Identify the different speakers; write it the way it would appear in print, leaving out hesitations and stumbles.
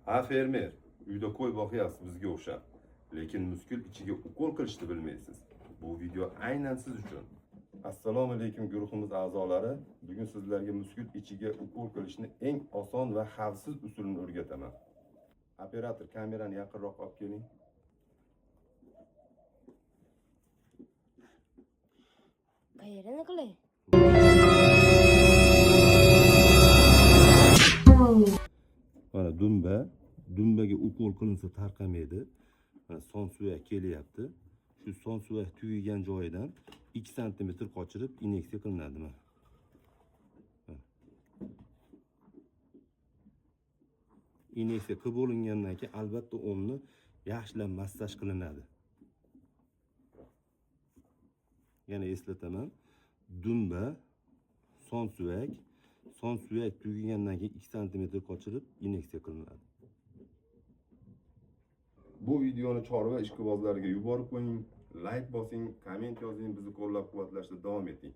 Speaker 1: Ha fermer, uyda qo'y boqyapsiz bizga o'xshab, lekin muskul ichiga ukol qilishni bilmaysiz. Bu video aynan siz uchun. Assalomu alaykum guruhimiz a'zolari. Bugun sizlarga muskul ichiga ukol qilishni eng oson va xavfsiz usulini o'rgataman. Operator, kamerani yaqinroq olib keling.
Speaker 2: Qayerdan qilay?
Speaker 1: Mana dumbaga ukol qilinsa tarqamaydi. Mana son suyak kelyapti. Shu son suyak tugagan joyidan 2 sm qochirib inyeksiya qilinadi. Mana. Inyeksiya qilib bo'lingandan keyin albatta o'rni yaxshilab massaj qilinadi. Yana eslataman. Dumba, son suyak tugagandan keyin 2 sm qochirib inyeksiya qilinadi. Bu videoni chorva ishqibozlariga yuborib qo'ying, like bosing, komment yozing, bizni qo'llab-quvvatlashda davom eting.